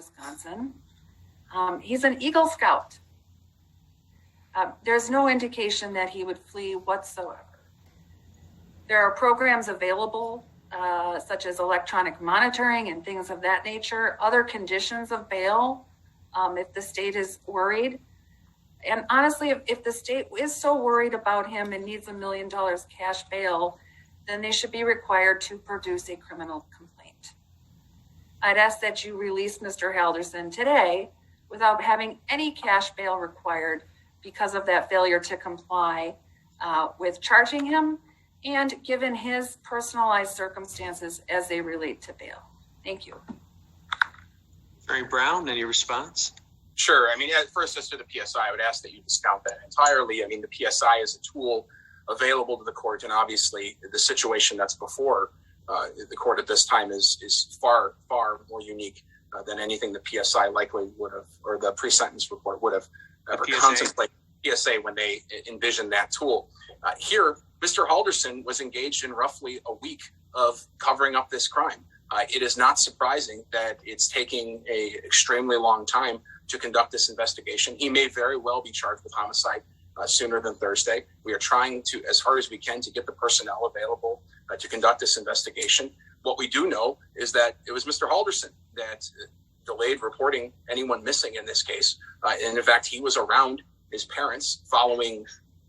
Wisconsin. He's an Eagle Scout. There's no indication that he would flee whatsoever. There are programs available, such as electronic monitoring and things of that nature, other conditions of bail, if the state is worried. And honestly, if the state is so worried about him and needs $1 million cash bail, then they should be required to produce a criminal complaint. I'd ask that you release Mr. Halderson today without having any cash bail required because of that failure to comply with charging him and given his personalized circumstances as they relate to bail. Thank you. Attorney Brown, any response? Sure. I mean, at first, as to the PSI, I would ask that you discount that entirely. I mean, the PSI is a tool available to the court, and obviously the situation that's before the court at this time is far, far more unique than anything the PSI likely would have, or the pre-sentence report would have ever contemplated. PSA when they envisioned that tool. Here, Mr. Halderson was engaged in roughly a week of covering up this crime. It is not surprising that it's taking an extremely long time to conduct this investigation. He may very well be charged with homicide sooner than Thursday. We are trying to, as hard as we can, to get the personnel available to conduct this investigation. What we do know is that it was Mr. Halderson that delayed reporting anyone missing in this case. And in fact, he was around his parents following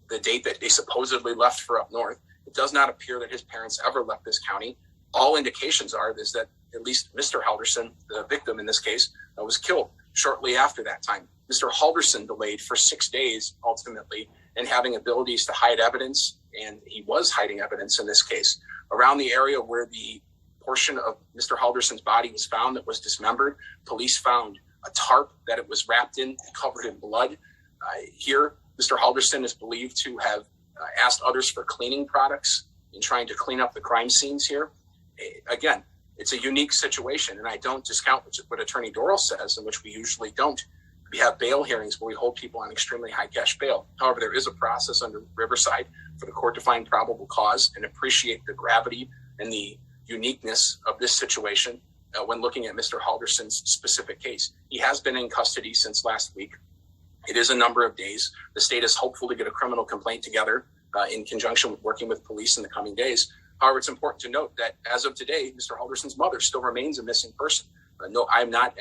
the date that they supposedly left for up north. It does not appear that his parents ever left this county. All indications are is that at least Mr. Halderson, the victim in this case, was killed shortly after that time. Mr. Halderson delayed for 6 days, ultimately, in having abilities to hide evidence, and he was hiding evidence in this case. Around the area where the portion of Mr. Halderson's body was found that was dismembered, police found a tarp that it was wrapped in, covered in blood. Here, Mr. Halderson is believed to have asked others for cleaning products in trying to clean up the crime scenes here. Again, it's a unique situation, and I don't discount what Attorney Dorrell says, in which we usually don't. We have bail hearings where we hold people on extremely high cash bail. However, there is a process under Riverside for the court to find probable cause and appreciate the gravity and the uniqueness of this situation when looking at Mr. Halderson's specific case. He has been in custody since last week. It is a number of days. The state is hopeful to get a criminal complaint together in conjunction with working with police in the coming days. However, it's important to note that as of today, Mr. Halderson's mother still remains a missing person. No, I'm not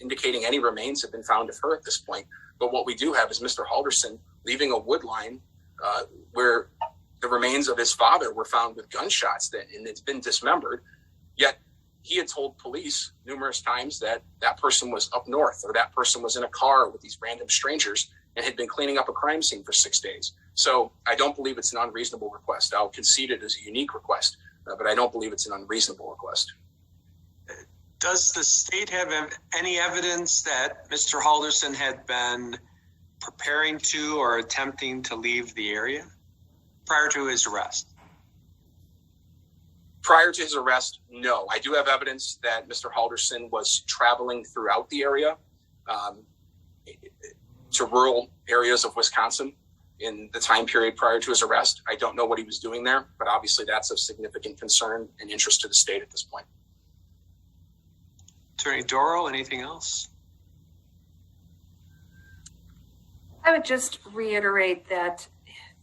indicating any remains have been found of her at this point. But what we do have is Mr. Halderson leaving a wood line where the remains of his father were found with gunshots, and it's been dismembered. Yet he had told police numerous times that that person was up north, or that person was in a car with these random strangers and had been cleaning up a crime scene for 6 days. So I don't believe it's an unreasonable request. I'll concede it as a unique request, but I don't believe it's an unreasonable request. Does the state have any evidence that Mr. Halderson had been preparing to or attempting to leave the area prior to his arrest? Prior to his arrest, no. I do have evidence that Mr. Halderson was traveling throughout the area to rural areas of Wisconsin in the time period prior to his arrest. I don't know what he was doing there, but obviously that's of significant concern and interest to the state at this point. Attorney Dorrell, anything else? I would just reiterate that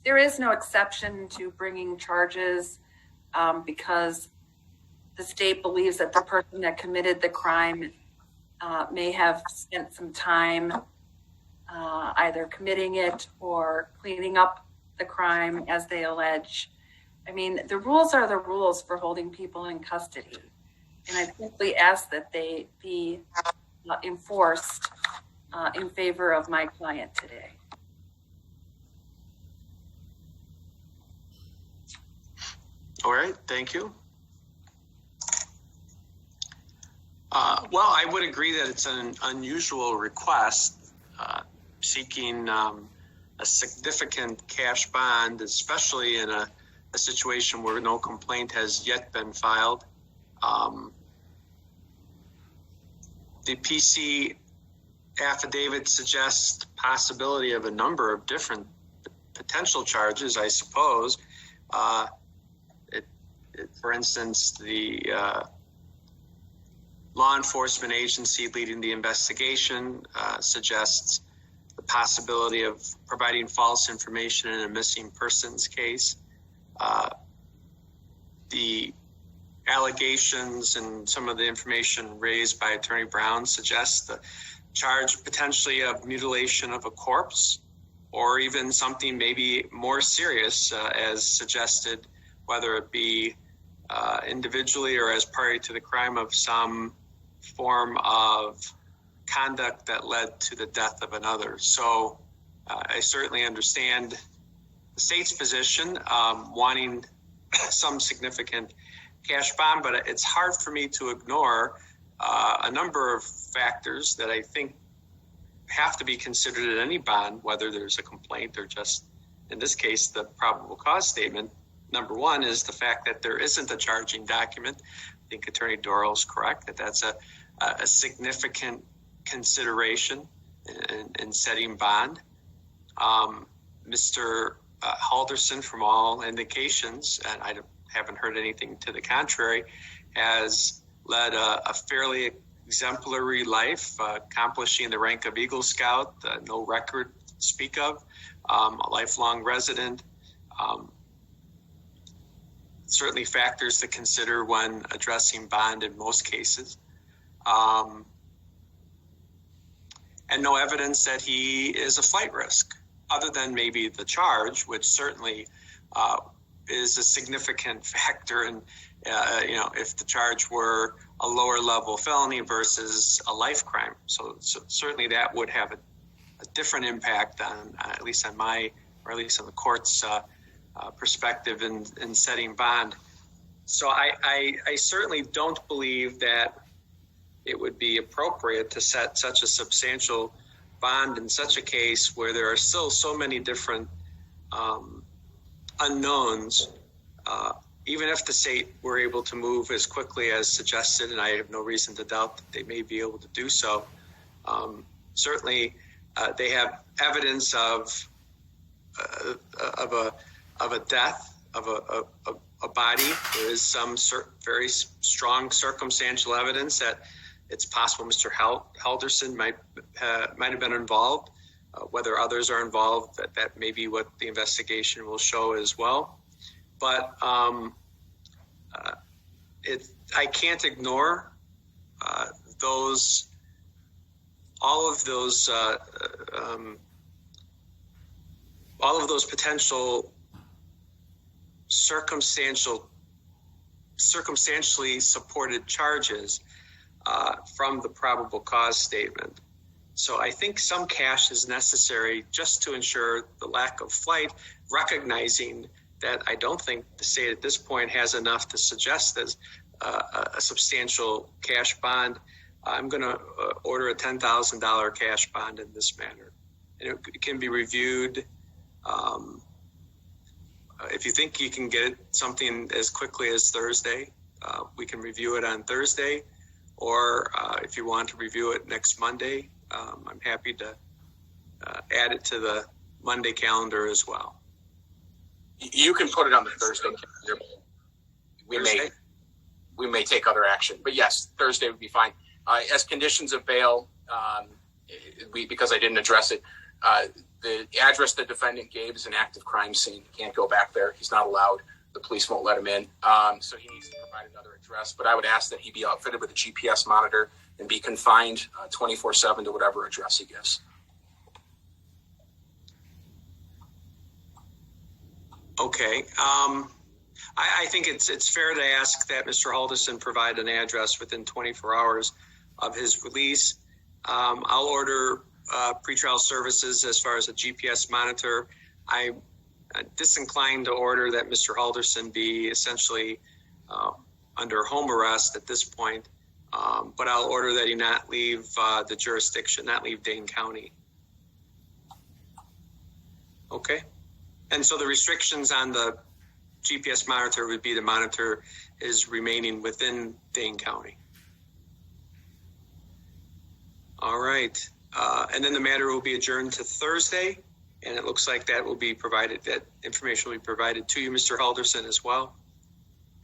there is no exception to bringing charges because the state believes that the person that committed the crime may have spent some time either committing it or cleaning up the crime as they allege. I mean, the rules are the rules for holding people in custody. And I simply ask that they be enforced in favor of my client today. All right, thank you. Well, I would agree that it's an unusual request, seeking a significant cash bond, especially in a situation where no complaint has yet been filed. The PC affidavit suggests possibility of a number of different potential charges, I suppose. For instance, the law enforcement agency leading the investigation suggests the possibility of providing false information in a missing persons case. The allegations and some of the information raised by Attorney Brown suggests the charge potentially of mutilation of a corpse, or even something maybe more serious, as suggested, whether it be individually or as party to the crime of some form of conduct that led to the death of another. So I certainly understand the state's position, wanting some significant cash bond, but it's hard for me to ignore a number of factors that I think have to be considered in any bond, whether there's a complaint or just, in this case, the probable cause statement. Number one is the fact that there isn't a charging document. I think Attorney Dorrell is correct that that's a significant consideration in setting bond. Mr. Halderson, from all indications, and I haven't heard anything to the contrary, has led a fairly exemplary life, accomplishing the rank of Eagle Scout, no record to speak of, a lifelong resident. Certainly factors to consider when addressing bond in most cases. And no evidence that he is a flight risk, other than maybe the charge, which certainly is a significant factor in, if the charge were a lower level felony versus a life crime. So certainly that would have a different impact on, at least on my, or at least on the court's perspective in setting bond. So I certainly don't believe that it would be appropriate to set such a substantial bond in such a case where there are still so many different unknowns. Even if the state were able to move as quickly as suggested, and I have no reason to doubt that they may be able to do so, certainly they have evidence of a death of a body. There is some very strong circumstantial evidence that it's possible Mr. Halderson might have been involved. Whether others are involved, that may be what the investigation will show as well. But I can't ignore all of those potential circumstantially supported charges from the probable cause statement. So I think some cash is necessary just to ensure the lack of flight, recognizing that I don't think the state at this point has enough to suggest as a substantial cash bond. I'm going to order a $10,000 cash bond in this manner. And it can be reviewed. If you think you can get something as quickly as Thursday, we can review it on Thursday. Or if you want to review it next Monday, I'm happy to add it to the Monday calendar as well. You can put it on the Thursday calendar. We may take other action, but yes, Thursday would be fine. As conditions of bail, because I didn't address it, the address the defendant gave is an active crime scene. He can't go back there. He's not allowed. The police won't let him in. So he needs to provide another address. But I would ask that he be outfitted with a GPS monitor and be confined 24/7 to whatever address he gives. Okay. I think it's fair to ask that Mr. Halderson provide an address within 24 hours of his release. I'll order pretrial services as far as a GPS monitor. I'm disinclined to order that Mr. Halderson be essentially under home arrest at this point, but I'll order that he not leave the jurisdiction, not leave Dane County. Okay. And so the restrictions on the GPS monitor would be the monitor is remaining within Dane County. All right. And then the matter will be adjourned to Thursday, and it looks like that will be provided, that information will be provided to you, Mr. Halderson, as well.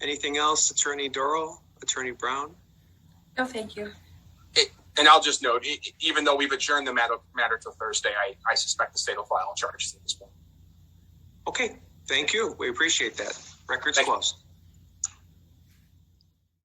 Anything else, Attorney Dorrell, Attorney Brown? No, thank you. And I'll just note, even though we've adjourned the matter till Thursday, I suspect the state will file charges at this point. Okay, thank you. We appreciate that. Record's Thank you. closed.